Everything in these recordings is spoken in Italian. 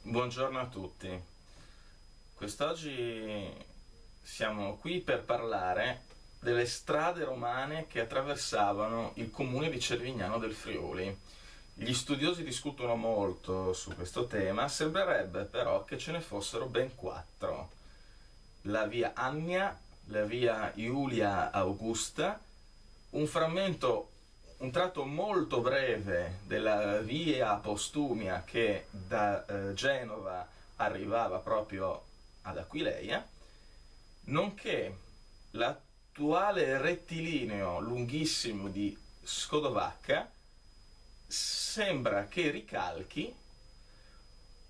Buongiorno a tutti. Quest'oggi siamo qui per parlare delle strade romane che attraversavano il comune di Cervignano del Friuli. Gli studiosi discutono molto su questo tema, sembrerebbe però che ce ne fossero ben 4. La via Annia, la via Iulia Augusta, un tratto molto breve della via Postumia che da Genova arrivava proprio ad Aquileia, nonché l'attuale rettilineo lunghissimo di Scodovacca. Sembra che ricalchi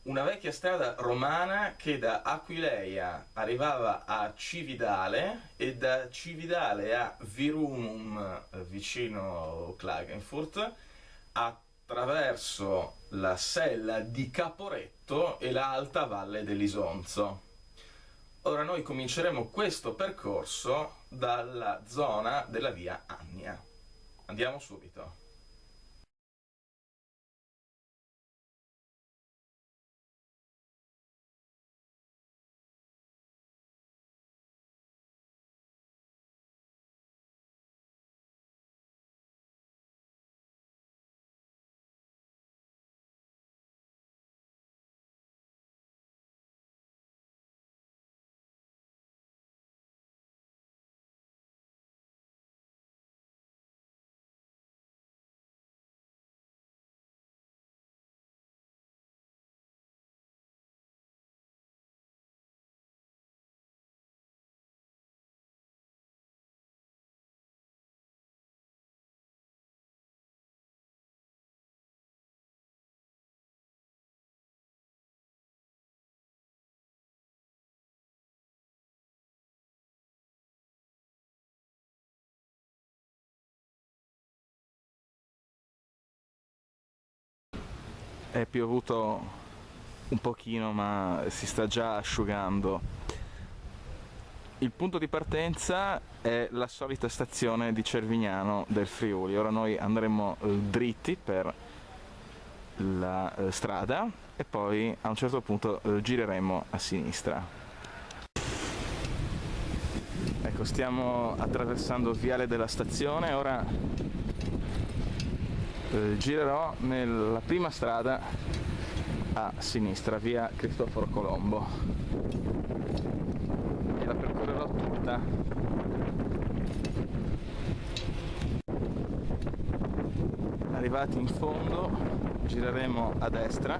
una vecchia strada romana che da Aquileia arrivava a Cividale e da Cividale a Virunum, vicino Klagenfurt, attraverso la sella di Caporetto e la alta valle dell'Isonzo. Ora noi cominceremo questo percorso dalla zona della via Annia. Andiamo subito. È piovuto un pochino, ma si sta già asciugando. Il punto di partenza è la solita stazione di Cervignano del Friuli. Ora noi andremo dritti per la strada e poi a un certo punto gireremo a sinistra. Ecco, stiamo attraversando il viale della stazione. Ora girerò nella prima strada a sinistra, via Cristoforo Colombo, e la percorrerò tutta. Arrivati in fondo gireremo a destra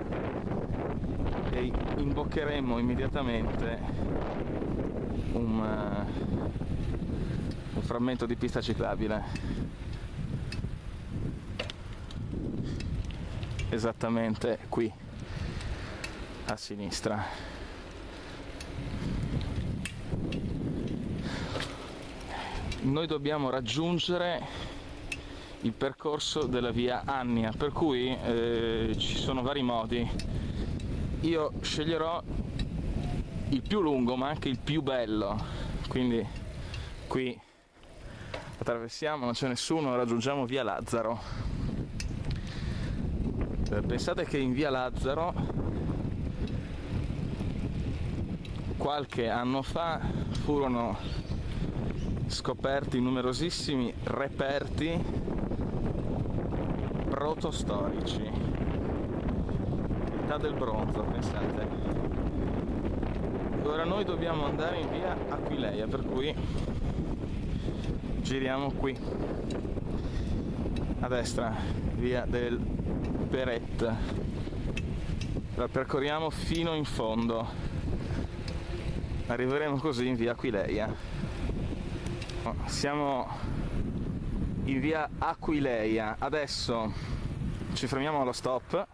e imboccheremo immediatamente un frammento di pista ciclabile. Esattamente qui a sinistra. Noi dobbiamo raggiungere il percorso della via Annia, per cui ci sono vari modi. Io sceglierò il più lungo ma anche il più bello, quindi qui attraversiamo, non c'è nessuno, raggiungiamo via Lazzaro. Pensate che in via Lazzaro qualche anno fa furono scoperti numerosissimi reperti protostorici, età del bronzo, pensate. Ora noi dobbiamo andare in via Aquileia, per cui giriamo qui a destra, via del Peret. La percorriamo fino in fondo, arriveremo così in via Aquileia. Siamo in via Aquileia, adesso ci fermiamo allo stop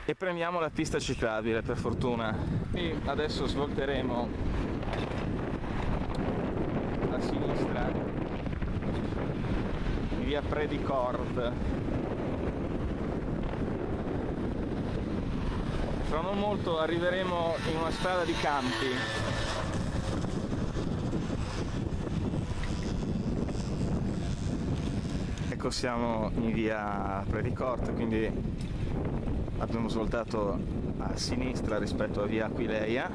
e prendiamo la pista ciclabile, per fortuna. E adesso svolteremo a sinistra in via Predicord. Fra non molto arriveremo in una strada di campi. Ecco, siamo in via Predicord, quindi abbiamo svoltato a sinistra rispetto a via Aquileia.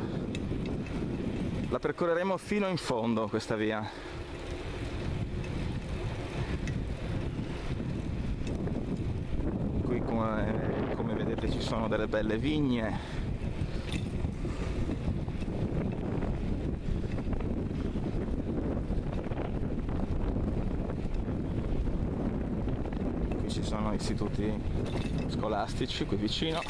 La percorreremo fino in fondo questa via. Qui come vedete ci sono delle belle vigne. Qui ci sono istituti scolastici qui vicino.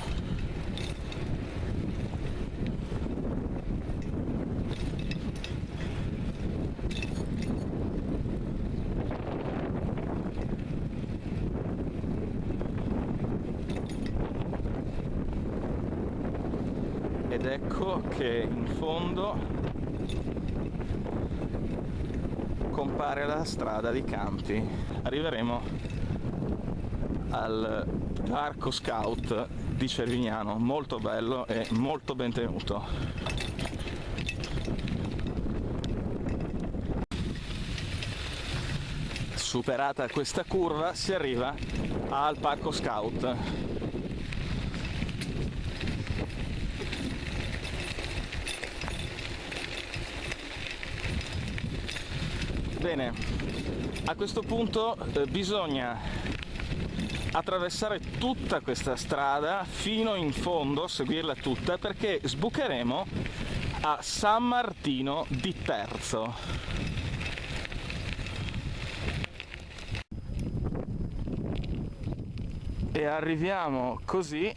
Ed ecco che in fondo compare la strada di campi. Arriveremo al Parco Scout di Cervignano, molto bello e molto ben tenuto. Superata questa curva si arriva al Parco Scout. Bene, a questo punto bisogna attraversare tutta questa strada fino in fondo, seguirla tutta, perché sbucheremo a San Martino di Terzo. E arriviamo così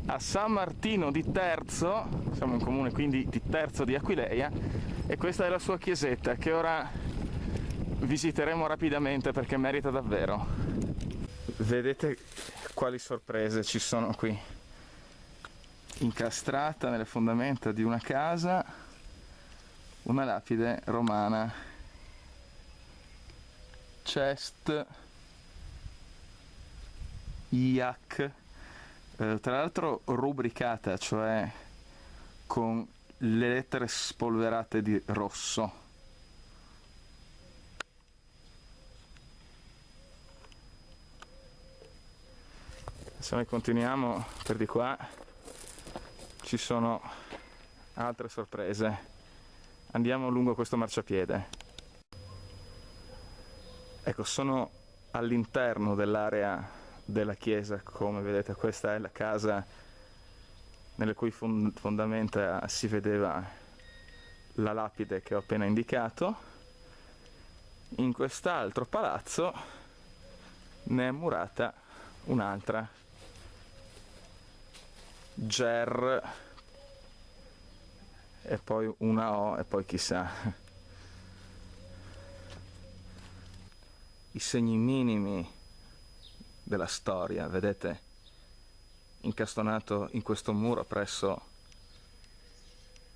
a San Martino di Terzo, siamo in comune quindi di Terzo di Aquileia, e questa è la sua chiesetta che ora visiteremo rapidamente perché merita davvero. Vedete quali sorprese ci sono qui. Incastrata nelle fondamenta di una casa una lapide romana, Cest Iac, tra l'altro rubricata, cioè con le lettere spolverate di rosso. Se noi continuiamo per di qua ci sono altre sorprese. Andiamo lungo questo marciapiede. Ecco, sono all'interno dell'area della chiesa, come vedete questa è la casa nelle cui fondamenta si vedeva la lapide che ho appena indicato. In quest'altro palazzo ne è murata un'altra, Ger, e poi una O e poi chissà. I segni minimi della storia, vedete, incastonato in questo muro presso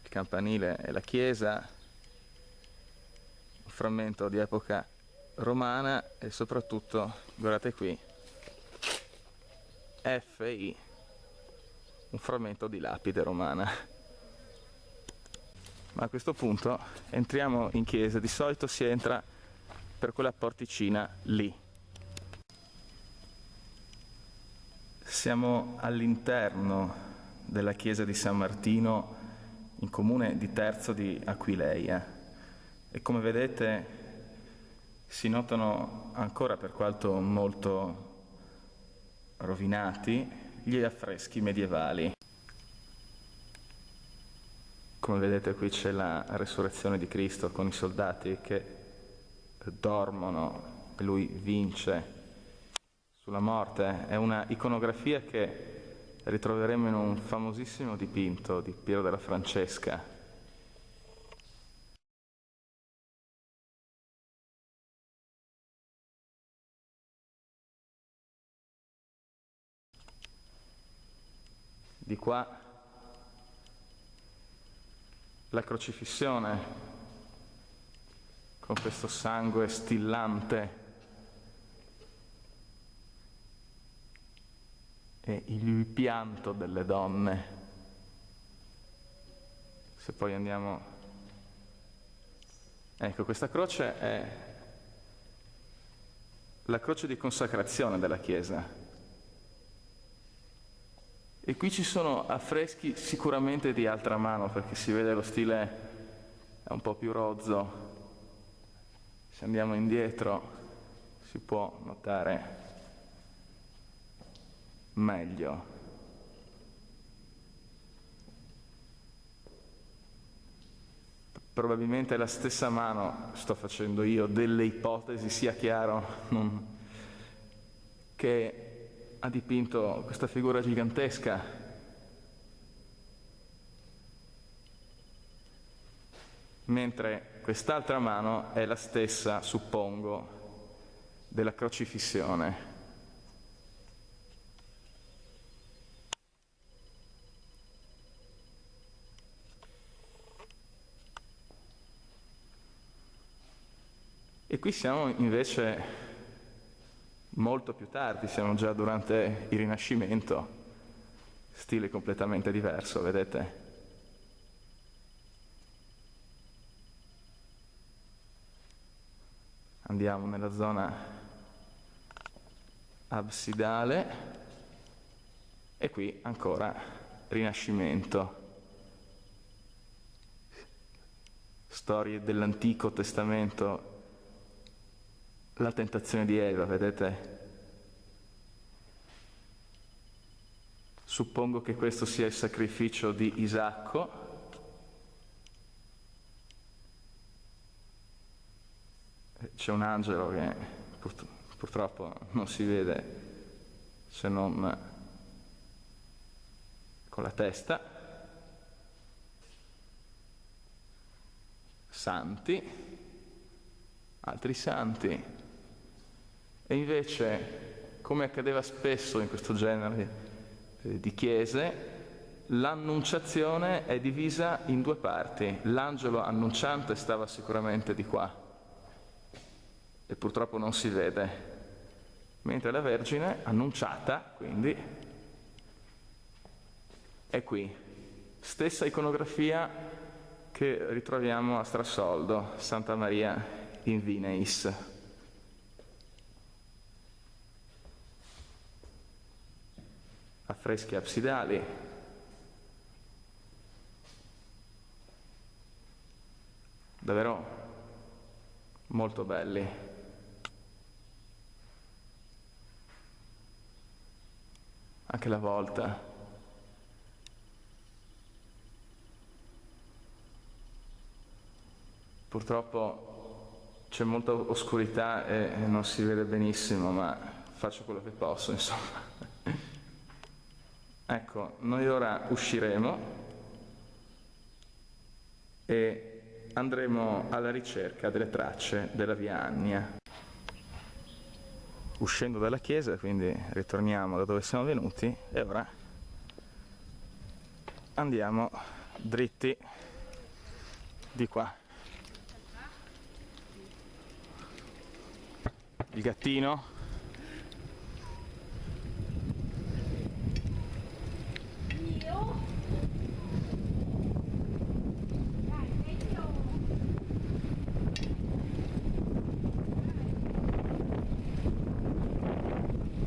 il campanile e la chiesa, un frammento di epoca romana e soprattutto, guardate qui, FI, un frammento di lapide romana. Ma a questo punto entriamo in chiesa, di solito si entra per quella porticina lì. Siamo all'interno della chiesa di San Martino in comune di Terzo di Aquileia e come vedete si notano ancora, per quanto molto rovinati, gli affreschi medievali. Come vedete qui c'è la resurrezione di Cristo con i soldati che dormono e lui vince sulla morte. È una iconografia che ritroveremo in un famosissimo dipinto di Piero della Francesca. di qua la crocifissione con questo sangue stillante e il pianto delle donne. Se poi andiamo, ecco, questa croce è la croce di consacrazione della Chiesa. E qui ci sono affreschi sicuramente di altra mano, perché si vede lo stile è un po' più rozzo. Se andiamo indietro si può notare meglio. Probabilmente è la stessa mano, sto facendo io delle ipotesi, sia chiaro, che ha dipinto questa figura gigantesca. Mentre quest'altra mano è la stessa, suppongo, della crocifissione. E qui siamo invece molto più tardi, siamo già durante il Rinascimento, stile completamente diverso, vedete? Andiamo nella zona absidale e qui ancora Rinascimento. Storie dell'Antico Testamento, la tentazione di Eva, vedete? Suppongo che questo sia il sacrificio di Isacco. C'è un angelo che purtroppo non si vede se non con la testa. Santi, altri santi. E invece, come accadeva spesso in questo genere di chiese, l'annunciazione è divisa in due parti. L'angelo annunciante stava sicuramente di qua e purtroppo non si vede, mentre la Vergine annunciata, quindi, è qui. Stessa iconografia che ritroviamo a Strassoldo, Santa Maria in Vineis. Affreschi absidali, davvero molto belli. Anche la volta. Purtroppo c'è molta oscurità e non si vede benissimo, ma faccio quello che posso, insomma. Ecco, noi ora usciremo e andremo alla ricerca delle tracce della via Annia. Uscendo dalla chiesa, quindi ritorniamo da dove siamo venuti e ora andiamo dritti di qua. Il gattino.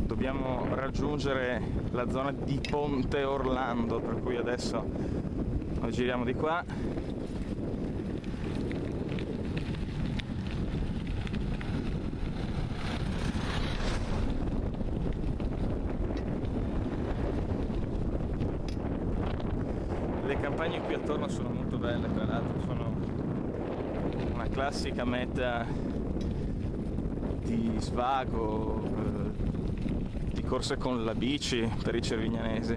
Dobbiamo raggiungere la zona di Ponte Orlando, per cui adesso noi giriamo di qua. Le campagne qui attorno sono molto belle, tra l'altro sono una classica meta di svago, di corse con la bici per i cervignanesi.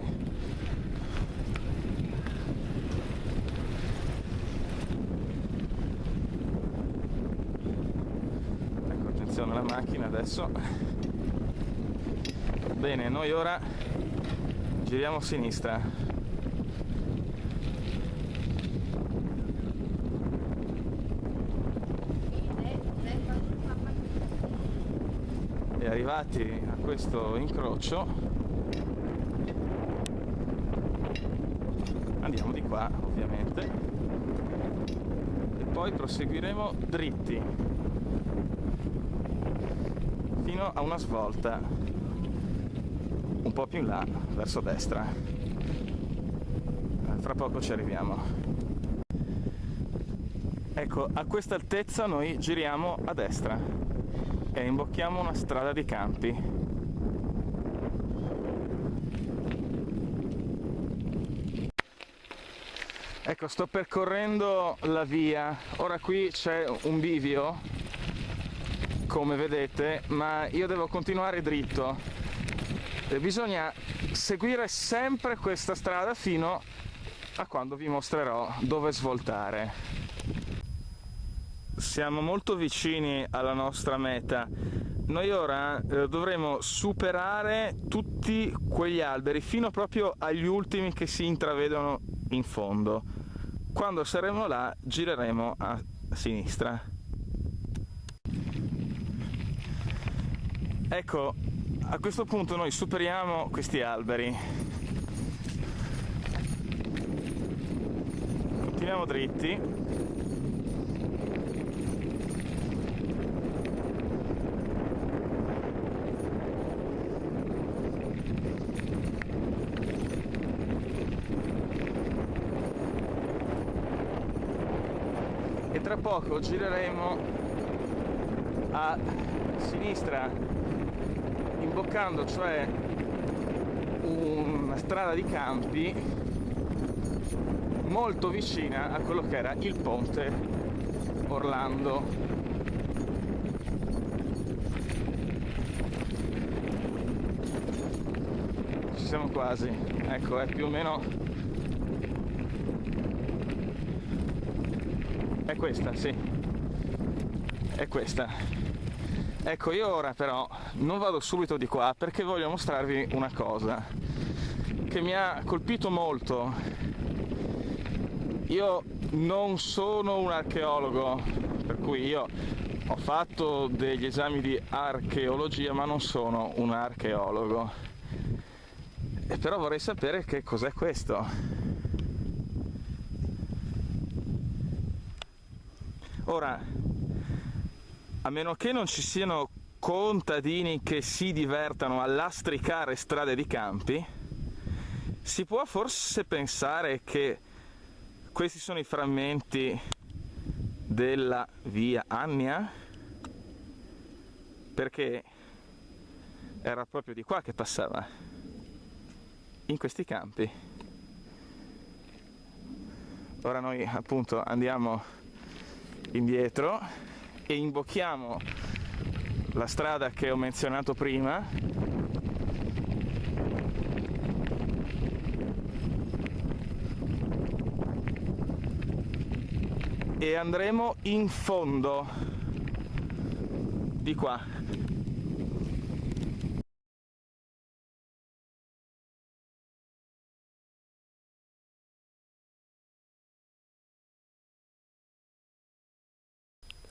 Ecco, attenzione alla macchina adesso. Bene, noi ora giriamo a sinistra. E arrivati a questo incrocio andiamo di qua, ovviamente, e poi proseguiremo dritti fino a una svolta un po' più in là verso destra. Fra poco ci arriviamo. Ecco, a questa altezza noi giriamo a destra e imbocchiamo una strada di campi. Ecco, sto percorrendo la via. Ora qui c'è un bivio, come vedete, ma io devo continuare dritto. E bisogna seguire sempre questa strada fino a quando vi mostrerò dove svoltare. Siamo molto vicini alla nostra meta. Noi ora dovremo superare tutti quegli alberi fino proprio agli ultimi che si intravedono in fondo. Quando saremo là gireremo a sinistra. Ecco, a questo punto noi superiamo questi alberi. Continuiamo dritti. E tra poco gireremo a sinistra, imboccando cioè una strada di campi molto vicina a quello che era il ponte Orlando. Ci siamo quasi, ecco, è più o meno. È questa, sì, è questa. Ecco, io ora però non vado subito di qua perché voglio mostrarvi una cosa che mi ha colpito molto. Io non sono un archeologo, per cui io ho fatto degli esami di archeologia, ma non sono un archeologo. E però vorrei sapere che cos'è questo. Ora, a meno che non ci siano contadini che si divertano a lastricare strade di campi, si può forse pensare che questi sono i frammenti della via Annia? Perché era proprio di qua che passava, in questi campi. Ora noi appunto andiamo indietro e imbocchiamo la strada che ho menzionato prima e andremo in fondo di qua.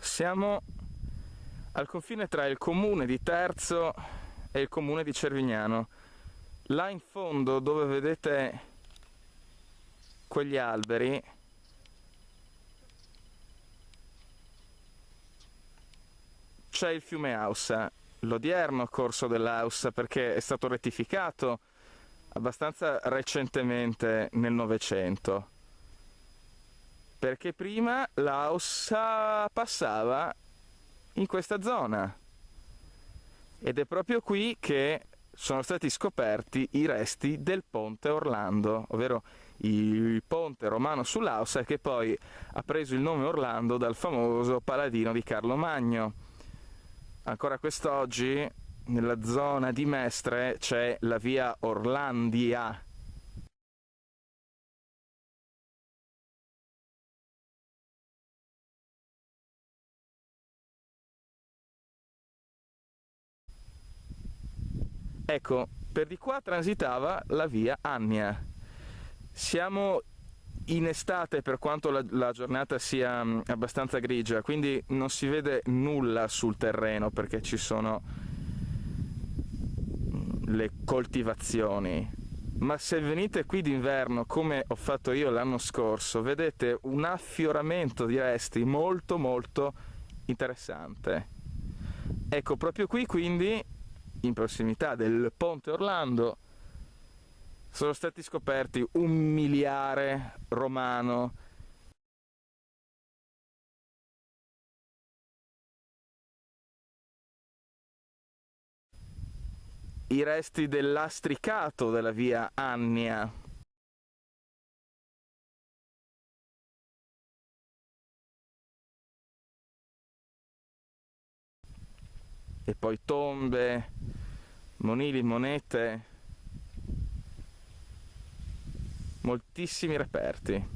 Siamo al confine tra il comune di Terzo e il comune di Cervignano. Là in fondo, dove vedete quegli alberi, c'è il fiume Aussa, l'odierno corso dell'Aussa, perché è stato rettificato abbastanza recentemente nel Novecento. Perché prima l'Aussa passava in questa zona ed è proprio qui che sono stati scoperti i resti del ponte Orlando, ovvero il ponte romano sull'Aussa che poi ha preso il nome Orlando dal famoso paladino di Carlo Magno. Ancora quest'oggi nella zona di Mestre c'è la via Orlandia. Ecco, per di qua transitava la via Annia. Siamo in estate per quanto la giornata sia abbastanza grigia, quindi non si vede nulla sul terreno perché ci sono le coltivazioni, ma se venite qui d'inverno come ho fatto io l'anno scorso, vedete un affioramento di resti molto molto interessante. Ecco, proprio qui quindi, in prossimità del Ponte Orlando, sono stati scoperti un miliare romano, i resti del lastricato della via Annia, e poi tombe, monili, monete, moltissimi reperti.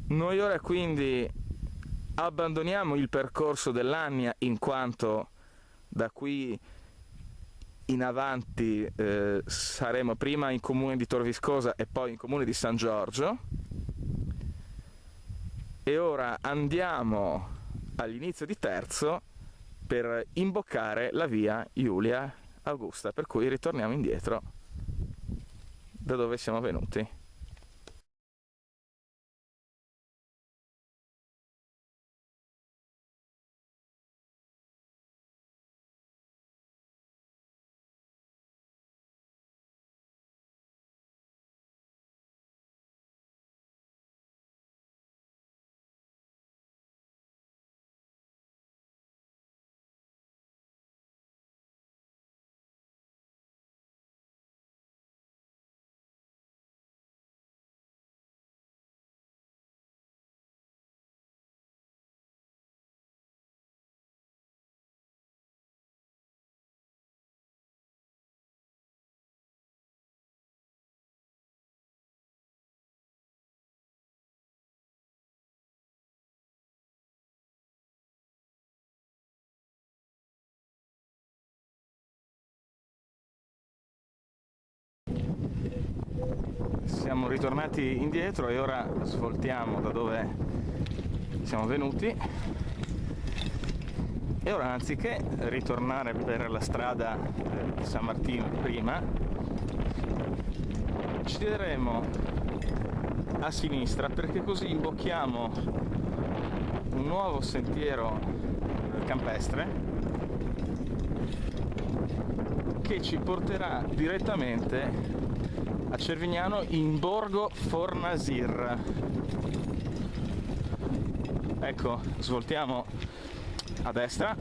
Noi ora quindi abbandoniamo il percorso dell'Annia, in quanto da qui in avanti saremo prima in comune di Tor Viscosa e poi in comune di San Giorgio, e ora andiamo all'inizio di Terzo per imboccare la via Iulia Augusta, per cui ritorniamo indietro da dove siamo venuti. Siamo ritornati indietro e ora svoltiamo da dove siamo venuti, e ora, anziché ritornare per la strada di San Martino prima, ci diremo a sinistra, perché così imbocchiamo un nuovo sentiero campestre che ci porterà direttamente a Cervignano, in Borgo Fornasir. Ecco, svoltiamo a destra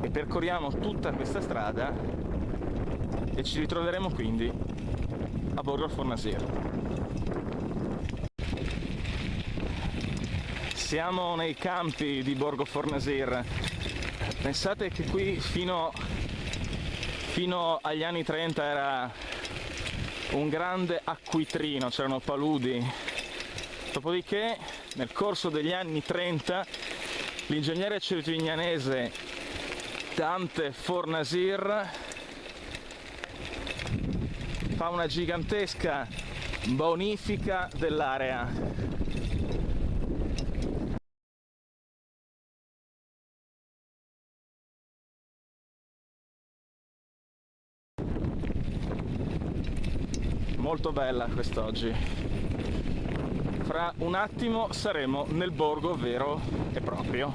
e percorriamo tutta questa strada e ci ritroveremo quindi a Borgo Fornasir. Siamo nei campi di Borgo Fornasir. Pensate che qui fino agli anni 30 era un grande acquitrino, c'erano paludi. Dopodiché, nel corso degli anni 30, l'ingegnere cervignanese Dante Fornasir fa una gigantesca bonifica dell'area. Molto bella quest'oggi. Fra un attimo saremo nel borgo vero e proprio.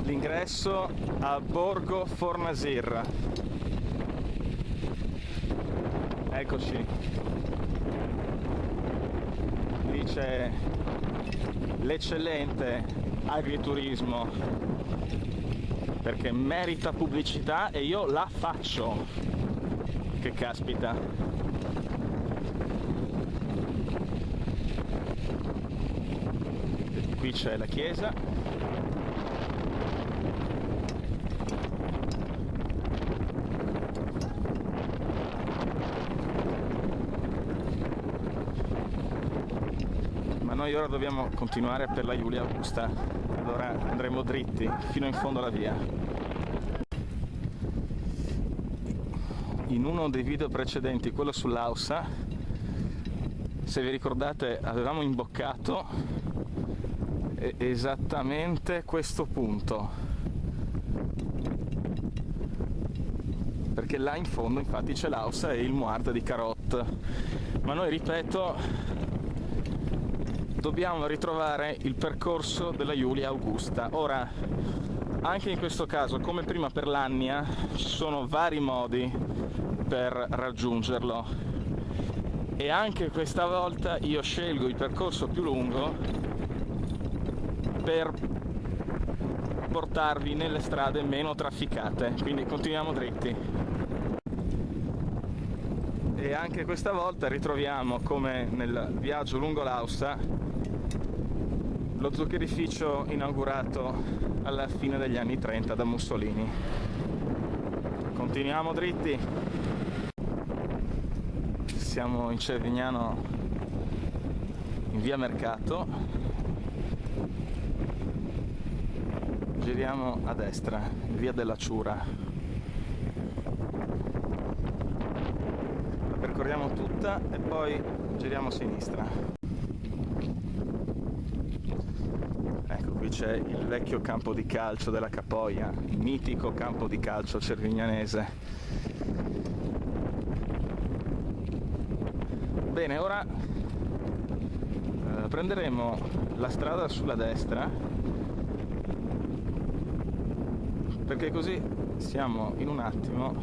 L'ingresso a Borgo Fornasir. Eccoci. Lì c'è l'eccellente agriturismo, perché merita pubblicità e io la faccio. Che caspita. Qui c'è la chiesa. Ma noi ora dobbiamo continuare per la Iulia Augusta. Allora andremo dritti fino in fondo alla via. in uno dei video precedenti, quello sull'Aussa, se vi ricordate avevamo imboccato esattamente questo punto, perché là in fondo infatti c'è l'Aussa e il Muarta di Carot, ma noi, ripeto, dobbiamo ritrovare il percorso della Julia Augusta. Ora, anche in questo caso, come prima per l'Annia, ci sono vari modi per raggiungerlo, e anche questa volta io scelgo il percorso più lungo per portarvi nelle strade meno trafficate, quindi continuiamo dritti. E anche questa volta ritroviamo, come nel viaggio lungo l'Aussa, lo zuccherificio inaugurato alla fine degli anni 30 da Mussolini. Continuiamo dritti. Siamo in Cervignano, in via Mercato. Giriamo a destra, via della Ciura. La percorriamo tutta e poi giriamo a sinistra. Ecco, qui c'è il vecchio campo di calcio della Capoia, il mitico campo di calcio cervignanese. Bene, ora prenderemo la strada sulla destra, perché così siamo in un attimo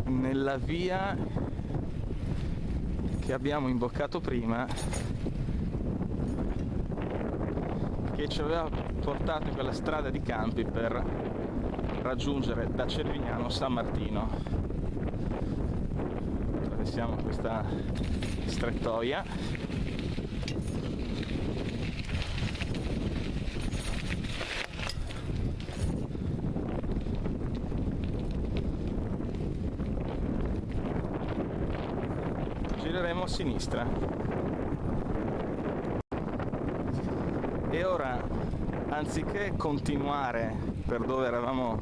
nella via che abbiamo imboccato prima, che ci aveva portato in quella strada di campi per raggiungere da Cervignano San Martino. Attraversiamo questa strettoia. Gireremo a sinistra. E ora, anziché continuare per dove eravamo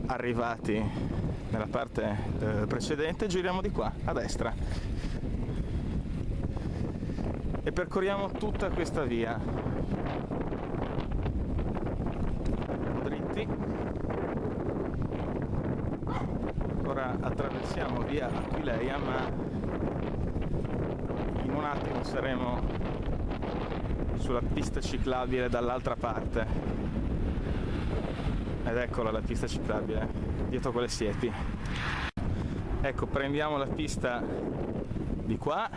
arrivati nella parte precedente, giriamo di qua, a destra, e percorriamo tutta questa via dritti. Ora attraversiamo via Aquileia, ma in un attimo saremo sulla pista ciclabile dall'altra parte. Ed eccola la pista ciclabile, dietro quelle siepi. Ecco, prendiamo la pista di qua.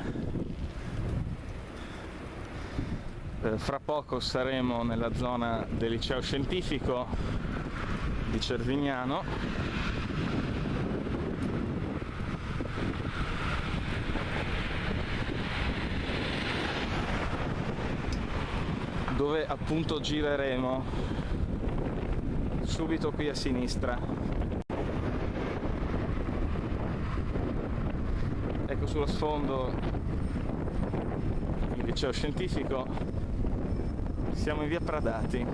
Fra poco saremo nella zona del liceo scientifico di Cervignano. Dove appunto gireremo subito qui a sinistra. Ecco sullo sfondo il liceo scientifico. Siamo in via Pradati.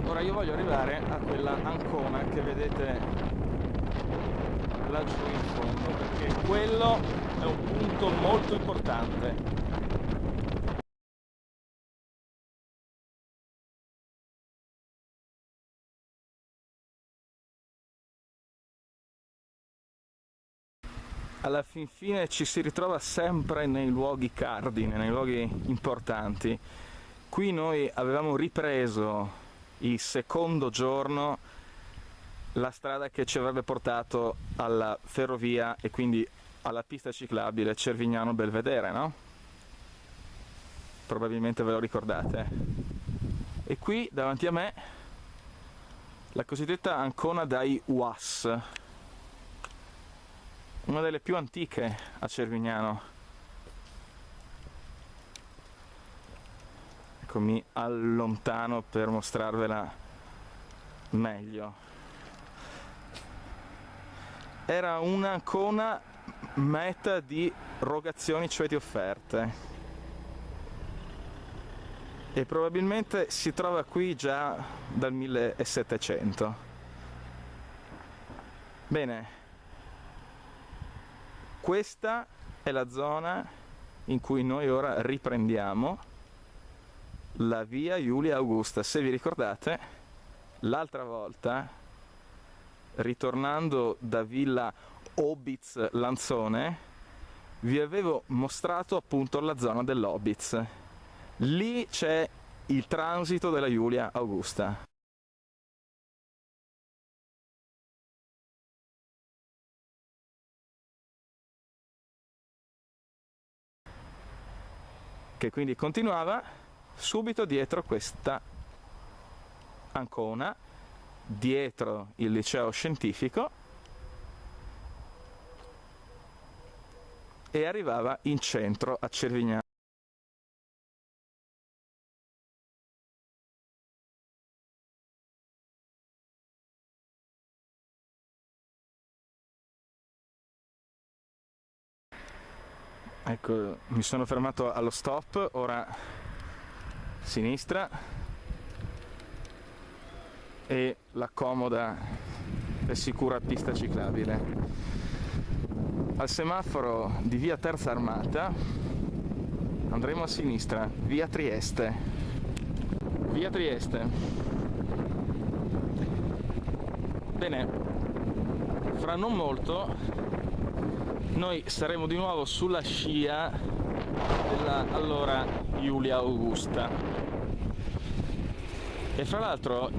Ora io voglio arrivare a quella Ancona che vedete laggiù in fondo, perché quello è un punto molto importante. Alla fin fine ci si ritrova sempre nei luoghi cardine, nei luoghi importanti. Qui noi avevamo ripreso il secondo giorno la strada che ci avrebbe portato alla ferrovia e quindi alla pista ciclabile Cervignano-Belvedere, no? Probabilmente ve lo ricordate. E qui davanti a me la cosiddetta Ancona dai Uas, una delle più antiche a Cervignano. Ecco, mi allontano per mostrarvela meglio. Era un'Ancona meta di rogazioni, cioè di offerte. e probabilmente si trova qui già dal 1700. Bene, questa è la zona in cui noi ora riprendiamo la via Iulia Augusta. Se vi ricordate, l'altra volta, ritornando da Villa Obitz Lanzone, vi avevo mostrato appunto la zona dell'Obitz. Lì c'è il transito della Iulia Augusta. Che quindi continuava subito dietro questa Ancona, dietro il liceo scientifico, e arrivava in centro a Cervignano. Ecco, mi sono fermato allo stop, ora sinistra e la comoda e sicura pista ciclabile. Al semaforo di via Terza Armata andremo a sinistra, via Trieste. Via Trieste. Bene, fra non molto noi saremo di nuovo sulla scia della allora Iulia Augusta. E fra l'altro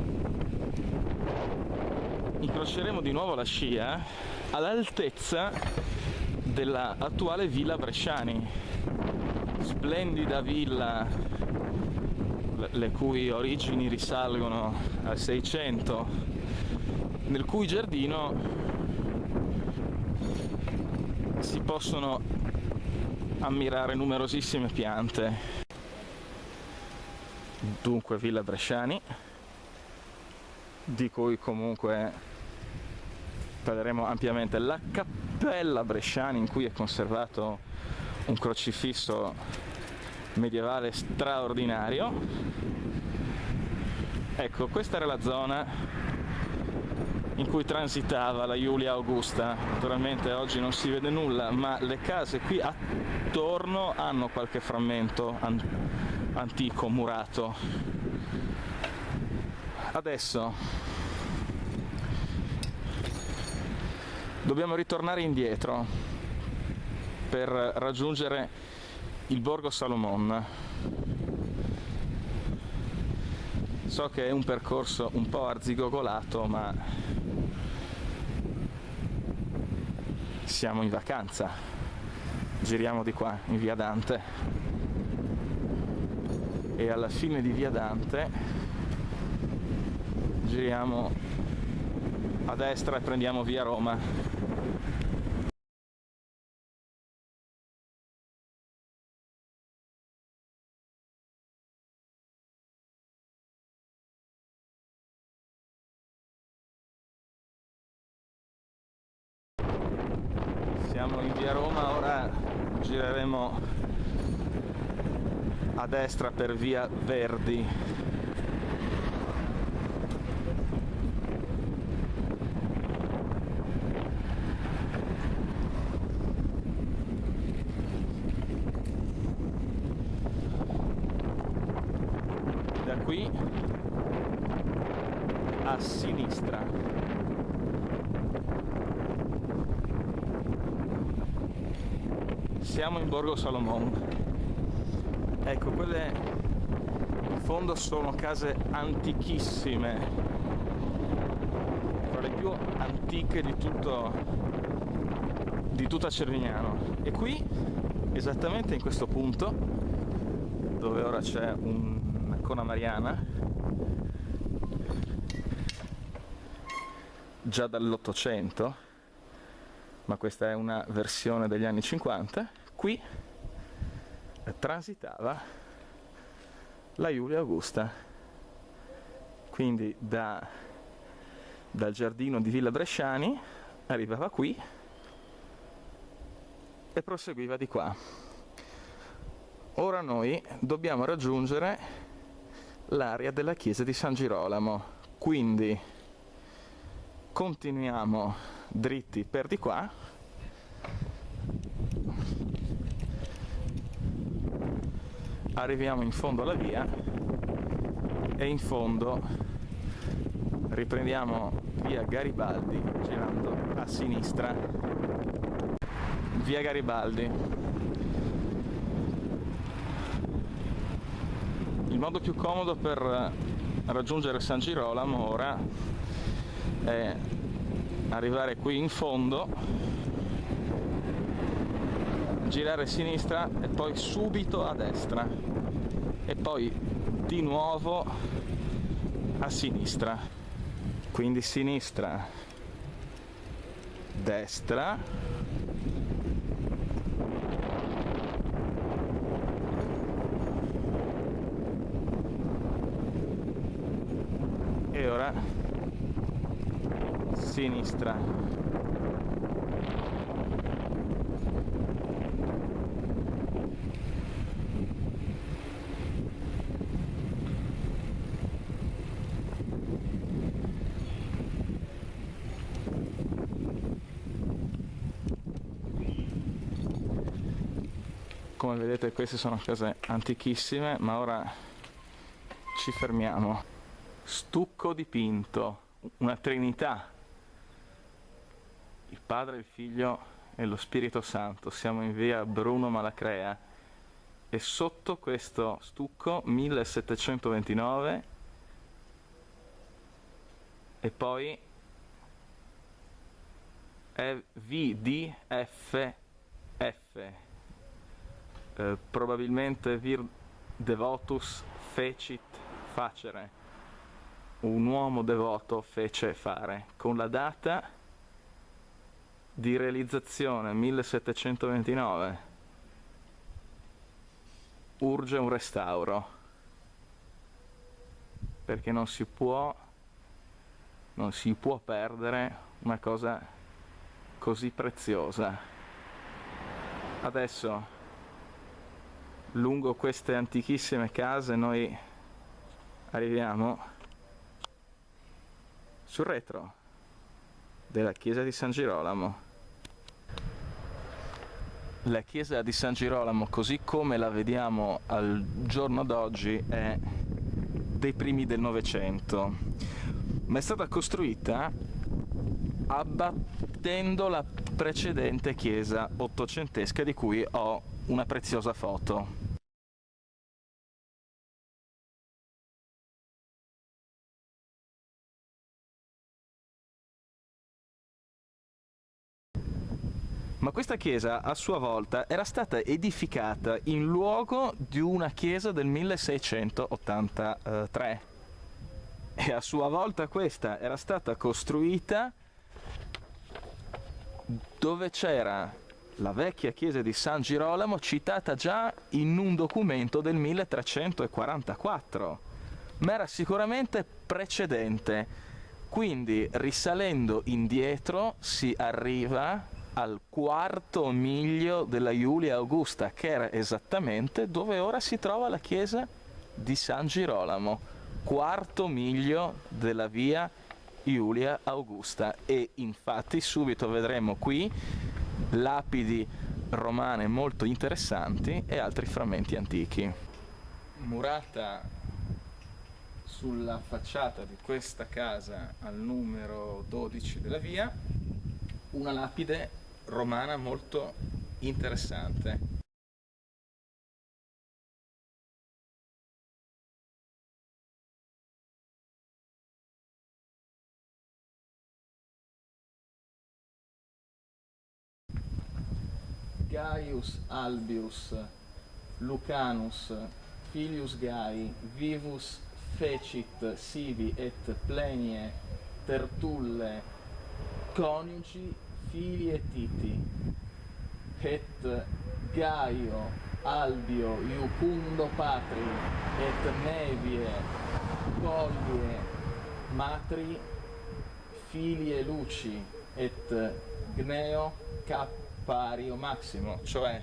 incroceremo di nuovo la scia all'altezza della attuale Villa Bresciani, splendida villa le cui origini risalgono al 600, nel cui giardino si possono ammirare numerosissime piante. Dunque Villa Bresciani, di cui comunque parleremo ampiamente. La cappella Bresciani, in cui è conservato un crocifisso medievale straordinario. Ecco, questa era la zona in cui transitava la Iulia Augusta. Naturalmente oggi non si vede nulla, ma le case qui attorno hanno qualche frammento antico murato. Adesso dobbiamo ritornare indietro per raggiungere il Borgo Salomon. So che è un percorso un po' arzigogolato, ma siamo in vacanza. Giriamo di qua, in via Dante, e alla fine di via Dante giriamo a destra e prendiamo via Roma. Siamo in via Roma, ora gireremo a destra per via Verdi. Da qui a sinistra. Siamo in Borgo Salomon. Ecco, quelle in fondo sono case antichissime, tra le più antiche di tutta Cervignano. E qui, esattamente in questo punto, dove ora c'è un'icona mariana, già dall'800, ma questa è una versione degli anni 50, qui transitava la Iulia Augusta. Quindi dal giardino di Villa Bresciani arrivava qui e proseguiva di qua. Ora noi dobbiamo raggiungere l'area della chiesa di San Girolamo. Quindi continuiamo dritti per di qua, arriviamo in fondo alla via e in fondo riprendiamo via Garibaldi girando a sinistra. Via Garibaldi. Il modo più comodo per raggiungere San Girolamo ora è arrivare qui in fondo, girare a sinistra e poi subito a destra e poi di nuovo a sinistra. Quindi sinistra, destra, e ora sinistra. Come vedete queste sono case antichissime, ma ora ci fermiamo. Stucco dipinto, una trinità, il Padre, il Figlio e lo Spirito Santo. Siamo in via Bruno Malacrea e sotto questo stucco 1729 e poi VDFF. Probabilmente vir devotus fecit facere, un uomo devoto fece fare, con la data di realizzazione 1729. Urge un restauro, perché non si può perdere una cosa così preziosa. Adesso lungo queste antichissime case noi arriviamo sul retro della chiesa di San Girolamo. La chiesa di San Girolamo, così come la vediamo al giorno d'oggi, è dei primi del Novecento, ma è stata costruita abbattendo la precedente chiesa ottocentesca di cui ho una preziosa foto. Ma questa chiesa a sua volta era stata edificata in luogo di una chiesa del 1683 e a sua volta questa era stata costruita dove c'era la vecchia chiesa di San Girolamo citata già in un documento del 1344, ma era sicuramente precedente. Quindi risalendo indietro si arriva al quarto miglio della Iulia Augusta, che era esattamente dove ora si trova la chiesa di San Girolamo, quarto miglio della via Iulia Augusta. E infatti subito vedremo qui lapidi romane molto interessanti e altri frammenti antichi. Murata sulla facciata di questa casa al numero 12 della via una lapide romana molto interessante. Gaius Albius Lucanus filius Gai vivus fecit sivi et plenie Tertulle coniugi fili et Titi, et Gaio Albio iucundo patri et Nevie Collie matri filie Luci et Gneo Cappario Maximo, cioè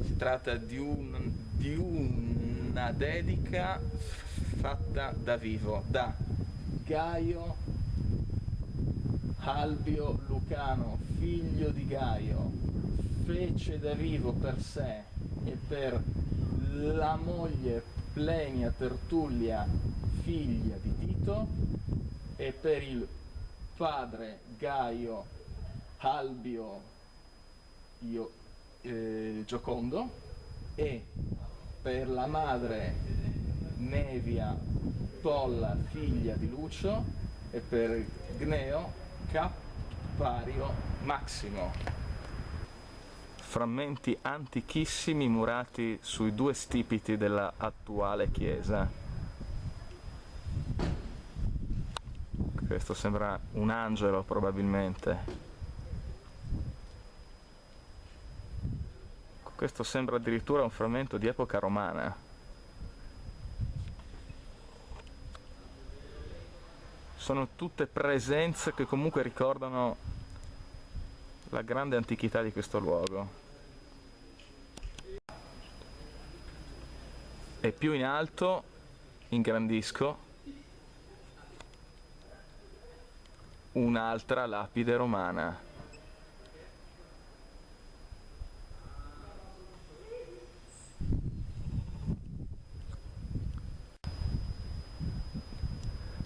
si tratta di una dedica fatta da vivo, da Gaio Albio Lucano, figlio di Gaio, fece da vivo per sé e per la moglie Plenia Tertullia, figlia di Tito, e per il padre Gaio Albio Giocondo, e per la madre Nevia Polla, figlia di Lucio, e per Gneo Cappario Massimo. Frammenti antichissimi murati sui due stipiti della attuale chiesa. Questo sembra un angelo probabilmente. Questo sembra addirittura un frammento di epoca romana. Sono tutte presenze che comunque ricordano la grande antichità di questo luogo. E più in alto ingrandisco un'altra lapide romana.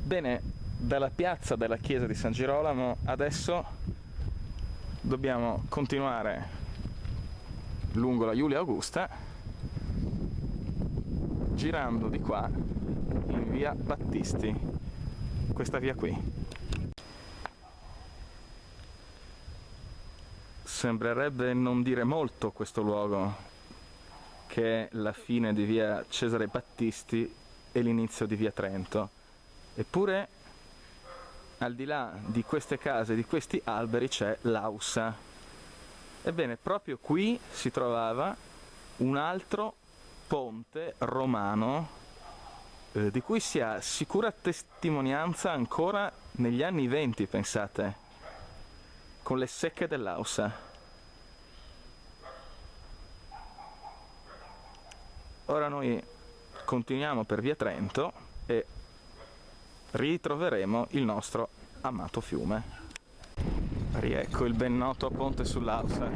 Bene, dalla piazza della chiesa di San Girolamo adesso dobbiamo continuare lungo la Giulia Augusta, girando di qua in via Battisti, questa via qui. Sembrerebbe non dire molto questo luogo, che è la fine di via Cesare Battisti e l'inizio di via Trento. Eppure, al di là di queste case, di questi alberi, c'è l'Aussa. Ebbene, proprio qui si trovava un altro ponte romano di cui si ha sicura testimonianza ancora negli anni '20, pensate, con le secche dell'Aussa. Ora noi continuiamo per via Trento e ritroveremo il nostro amato fiume. Riecco il ben noto ponte sull'Aussa.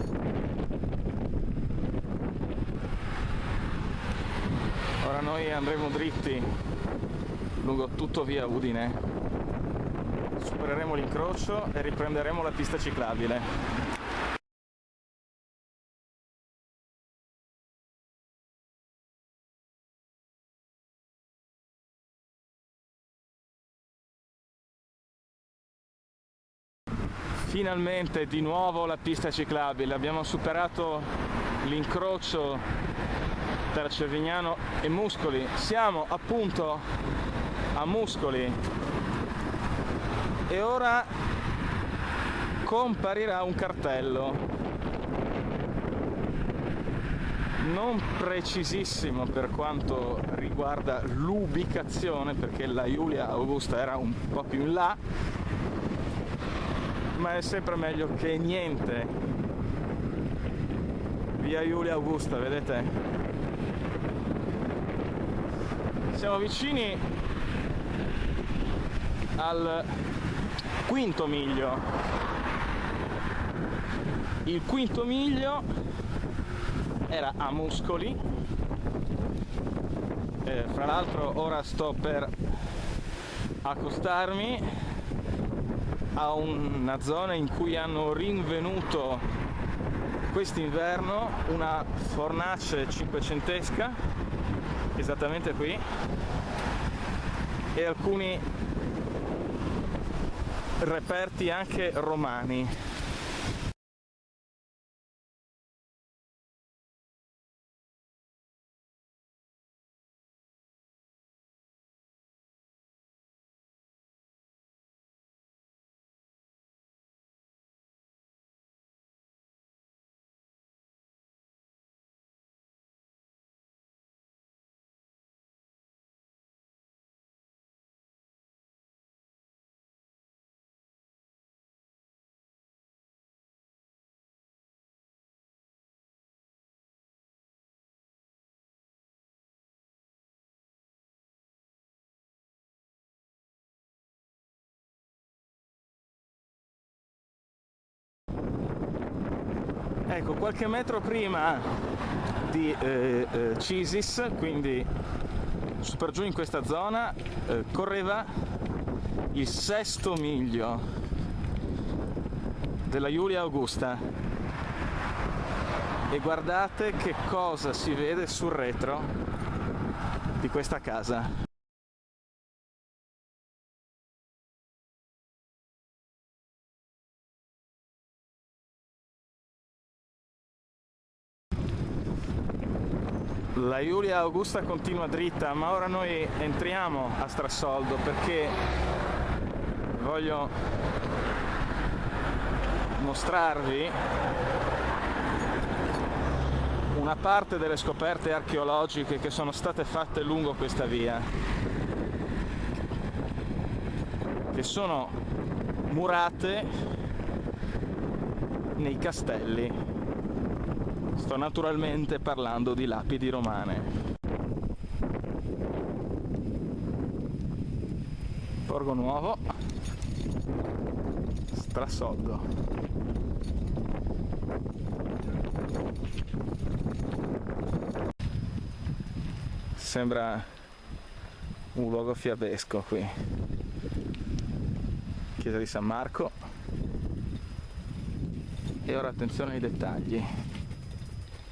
Ora noi andremo dritti lungo tutto via Udine, supereremo l'incrocio e riprenderemo la pista ciclabile. Finalmente di nuovo la pista ciclabile, abbiamo superato l'incrocio tra Cervignano e Muscoli, siamo appunto a Muscoli e ora comparirà un cartello non precisissimo per quanto riguarda l'ubicazione, perché la Giulia Augusta era un po' più in là, ma è sempre meglio che niente. Via Giulia Augusta, vedete? Siamo vicini al quinto miglio. Il quinto miglio era a Muscoli. Fra l'altro ora sto per accostarmi a una zona in cui hanno rinvenuto quest'inverno una fornace cinquecentesca, esattamente qui, e alcuni reperti anche romani. Ecco, qualche metro prima di Cisis, quindi su per giù in questa zona, correva il sesto miglio della Julia Augusta, e guardate che cosa si vede sul retro di questa casa. La Julia Augusta continua dritta, ma ora noi entriamo a Strassoldo perché voglio mostrarvi una parte delle scoperte archeologiche che sono state fatte lungo questa via, che sono murate nei castelli. Sto naturalmente parlando di lapidi romane. Borgo Nuovo, Strassoldo. Sembra un luogo fiabesco qui. Chiesa di San Marco. E ora attenzione ai dettagli.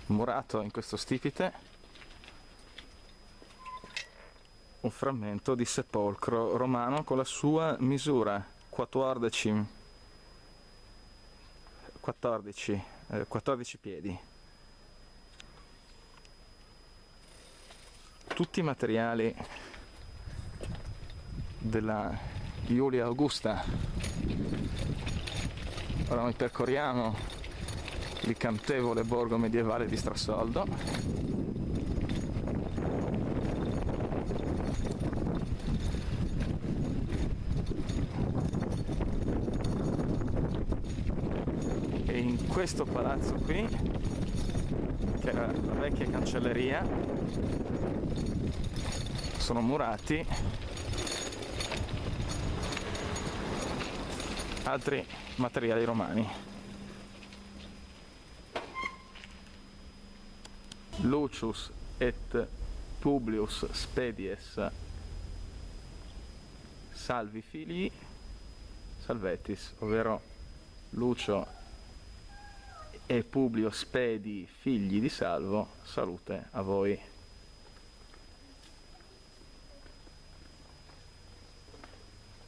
Murato in questo stipite un frammento di sepolcro romano con la sua misura 14 piedi. Tutti i materiali della Julia Augusta. Ora noi percorriamo l'incantevole borgo medievale di Strassoldo. E in questo palazzo qui, che era la vecchia cancelleria, sono murati altri materiali romani. Lucius et Publius Spedies Salvi Filii Salvetis, ovvero Lucio e Publio Spedi, figli di Salvo, salute a voi.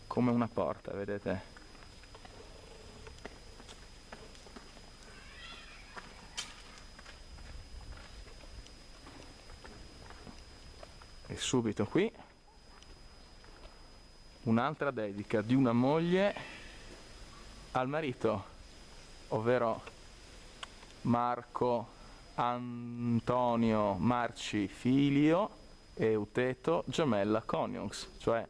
Come una porta, vedete? E subito qui un'altra dedica di una moglie al marito, ovvero Marco Antonio Marci Filio Euteto Gemella Coniunx, cioè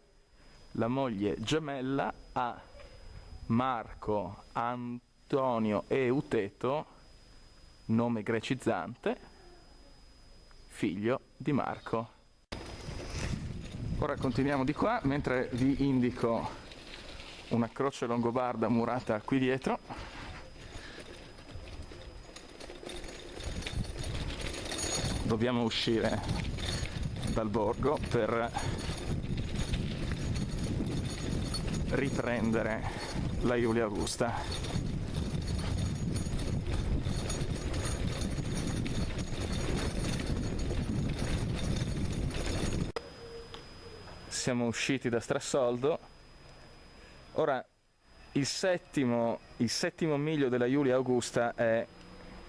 la moglie gemella a Marco Antonio Euteto, nome grecizzante, figlio di Marco. Ora continuiamo di qua, mentre vi indico una croce longobarda murata qui dietro. Dobbiamo uscire dal borgo per riprendere la Julia Augusta. Siamo usciti da Strassoldo. Ora il settimo miglio della Julia Augusta è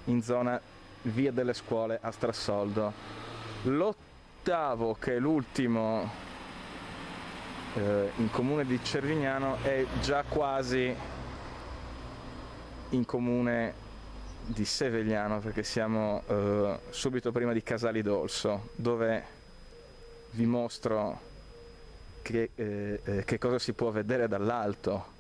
in zona Via delle Scuole a Strassoldo. L'ottavo, che è l'ultimo in comune di Cervignano, è già quasi in comune di Sevegliano, perché siamo subito prima di Casali d'Olso, dove vi mostro che cosa si può vedere dall'alto.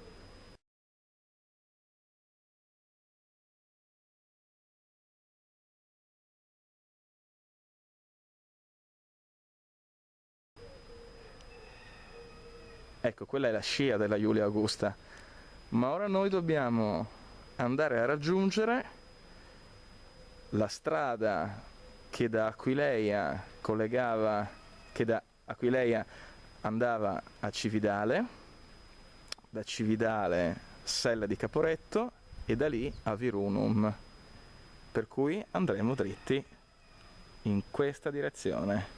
Ecco, quella è la scia della Julia Augusta, ma ora noi dobbiamo andare a raggiungere la strada che da Aquileia che da Aquileia andava a Cividale, da Cividale Sella di Caporetto e da lì a Virunum, per cui andremo dritti in questa direzione.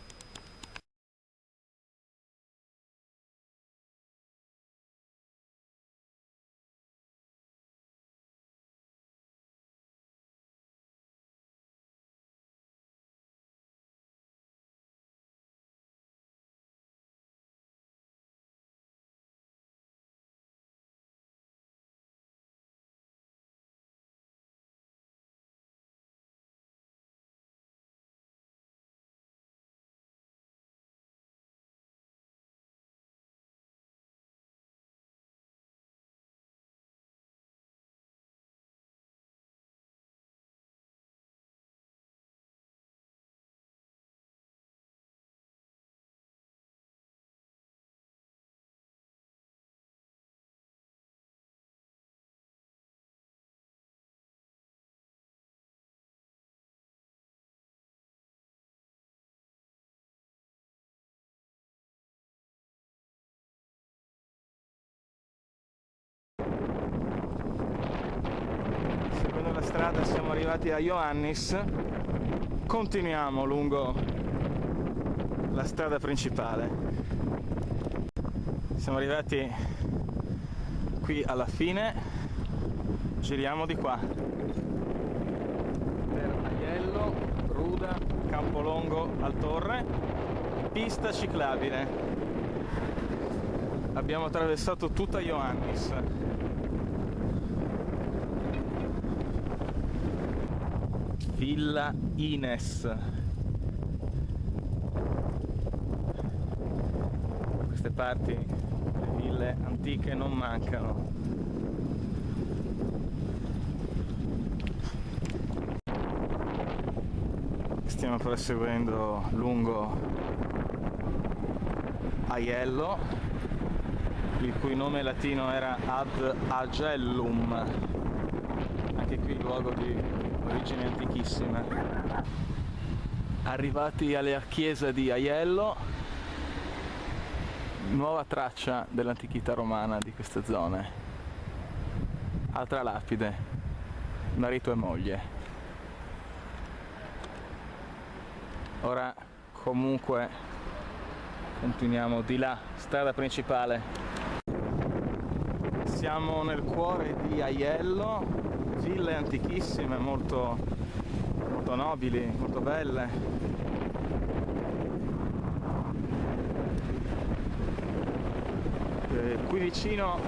Seguendo la strada siamo arrivati a Ioannis, continuiamo lungo la strada principale. Siamo arrivati qui alla fine, giriamo di qua per Aiello, Ruda, Campolongo al Torre, pista ciclabile. Abbiamo attraversato tutta Ioannis. Villa Ines. Da queste parti le ville antiche non mancano. Stiamo proseguendo lungo Aiello, il cui nome latino era Ad Agellum, anche qui luogo di origini antichissime. Arrivati alla chiesa di Aiello, nuova traccia dell'antichità romana di queste zone. Altra lapide, marito e moglie. Ora comunque continuiamo di là, strada principale. Siamo nel cuore di Aiello, ville antichissime, molto nobili, molto belle. Qui vicino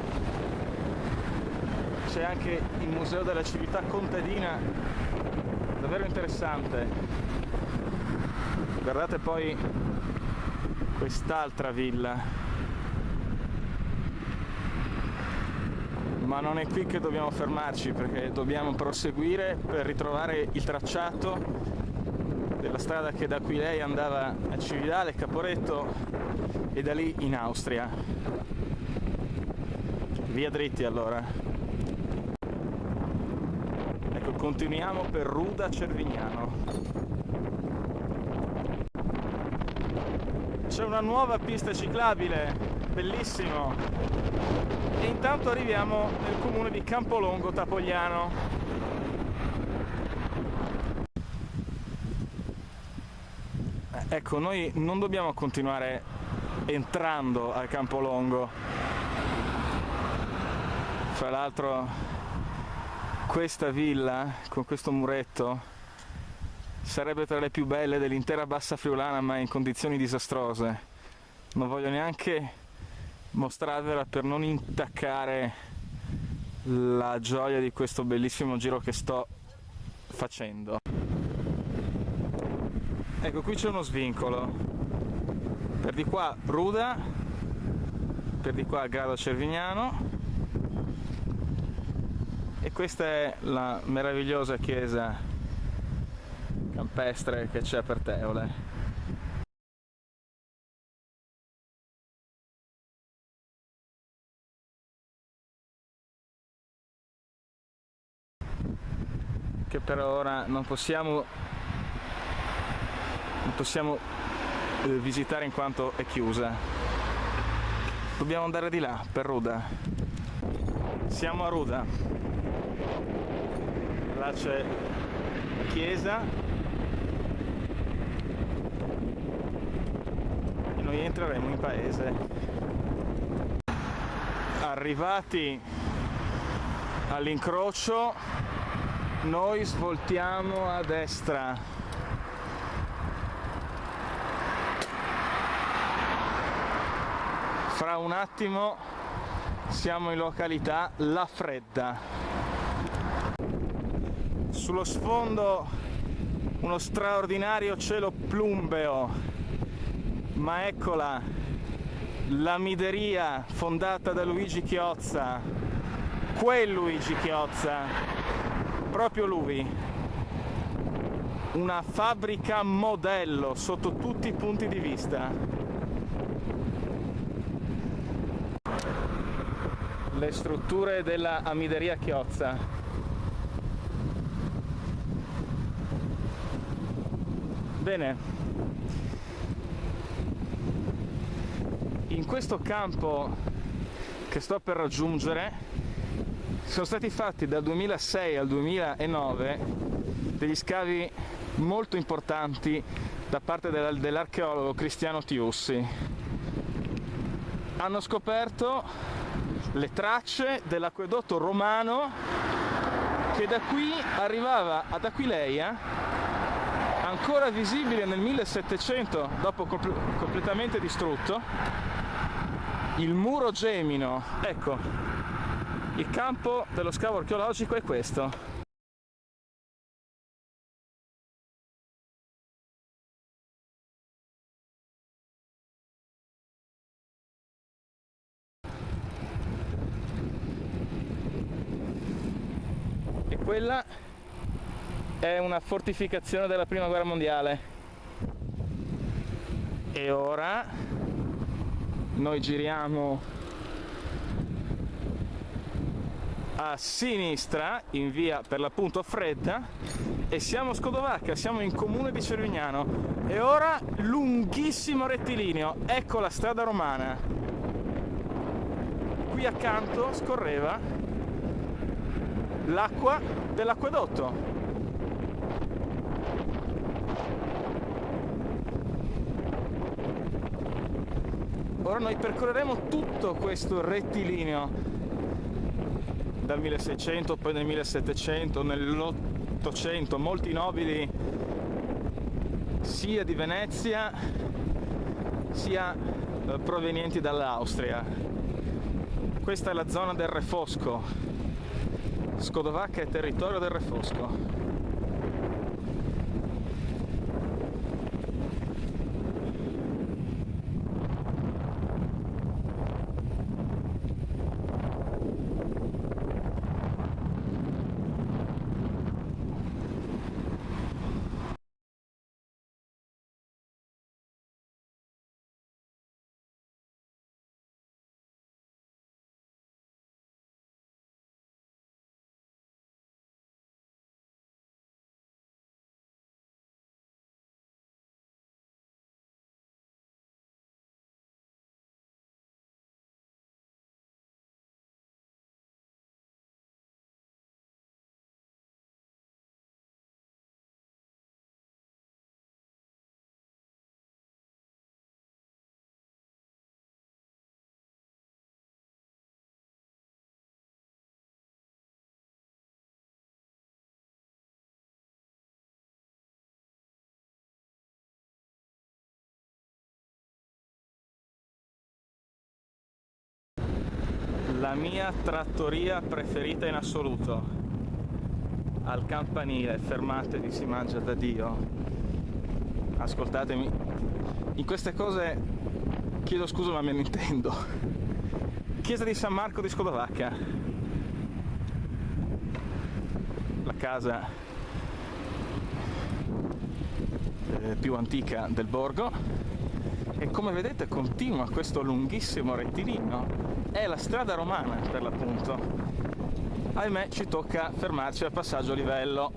c'è anche il museo della civiltà contadina, davvero interessante. Guardate poi quest'altra villa. Ma non è qui che dobbiamo fermarci, perché dobbiamo proseguire per ritrovare il tracciato della strada che da Aquileia andava a Cividale, Caporetto e da lì in Austria. Via dritti allora. Ecco, continuiamo per Ruda Cervignano. C'è una nuova pista ciclabile, bellissimo. E intanto arriviamo nel comune di Campolongo Tapogliano. Ecco, noi non dobbiamo continuare entrando al Campolongo. Fra l'altro questa villa con questo muretto sarebbe tra le più belle dell'intera Bassa Friulana, ma in condizioni disastrose. Non voglio neanche mostrarvela per non intaccare la gioia di questo bellissimo giro che sto facendo. Ecco, qui c'è uno svincolo, per di qua Ruda, per di qua Grado Cervignano, e questa è la meravigliosa chiesa campestre che c'è a Perteole. che per ora non possiamo visitare in quanto è chiusa. Dobbiamo andare di là, per Ruda. Siamo a Ruda. Là c'è la chiesa e noi entreremo in paese. Arrivati all'incrocio, noi svoltiamo a destra. Fra un attimo siamo in località La Fredda. Sullo sfondo uno straordinario cielo plumbeo, ma eccola, l'amideria fondata da Luigi Chiozza, quel Luigi Chiozza, proprio lui, una fabbrica modello sotto tutti i punti di vista. Le strutture della amideria Chiozza. Bene, in questo campo che sto per raggiungere sono stati fatti dal 2006 al 2009 degli scavi molto importanti da parte dell'archeologo Cristiano Tiussi. Hanno scoperto le tracce dell'acquedotto romano che da qui arrivava ad Aquileia, ancora visibile nel 1700, dopo completamente distrutto, il muro Gemino. Ecco, il campo dello scavo archeologico è questo. Quella è una fortificazione della Prima Guerra Mondiale. E ora noi giriamo a sinistra in via per l'appunto Fredda e siamo a Scodovacca, siamo in comune di Cervignano. E ora lunghissimo rettilineo, ecco la strada romana. Qui accanto scorreva l'acqua dell'acquedotto. Ora noi percorreremo tutto questo rettilineo dal 1600, poi nel 1700, nell'800, molti nobili sia di Venezia sia provenienti dall'Austria. Questa è la zona del Re Fosco. Scodovacca è territorio del Re Fosco. La mia trattoria preferita in assoluto, al campanile, fermatevi, si mangia da Dio. Ascoltatemi, in queste cose chiedo scusa ma me ne intendo. Chiesa di San Marco di Scodovacca, la casa più antica del borgo, e come vedete continua questo lunghissimo rettilineo. È la strada romana per l'appunto. Ahimè ci tocca fermarci al passaggio a livello.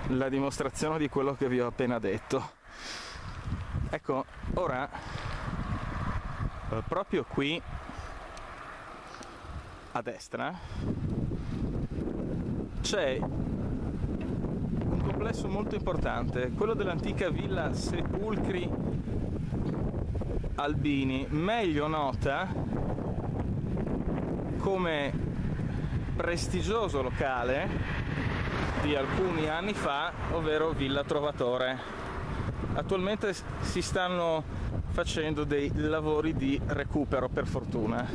la dimostrazione di quello che vi ho appena detto. Ecco, ora proprio qui a destra c'è un complesso molto importante, quello dell'antica Villa Sepulcri Albini, meglio nota come prestigioso locale di alcuni anni fa, ovvero Villa Trovatore. Attualmente si stanno facendo dei lavori di recupero, per fortuna.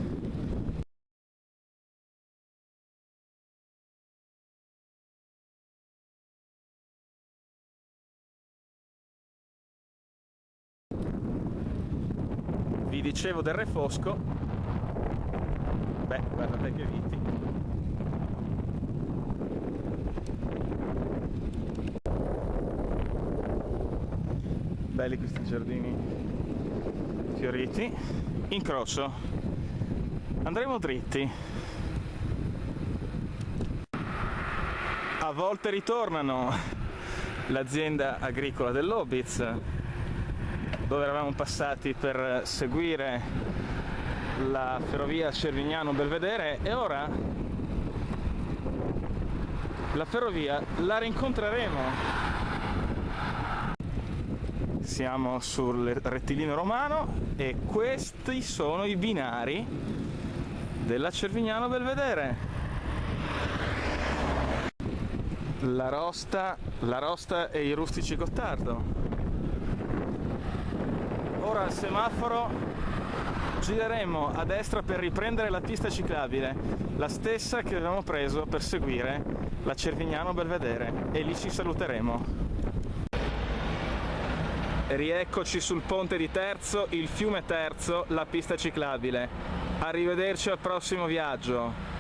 Vi dicevo del Re Fosco. Beh, guardate che viti. Belli questi giardini fioriti. Incrocio. Andremo dritti. A volte ritornano l'azienda agricola dell'Obitz, dove eravamo passati per seguire la ferrovia Cervignano-Belvedere, e ora la ferrovia la rincontreremo. Siamo sul rettilineo romano e questi sono i binari della Cervignano-Belvedere. La Rosta e i Rustici Gottardo. Ora al semaforo gireremo a destra per riprendere la pista ciclabile, la stessa che avevamo preso per seguire la Cervignano-Belvedere, e lì ci saluteremo. Rieccoci sul ponte di Terzo, il fiume Terzo, la pista ciclabile. Arrivederci al prossimo viaggio.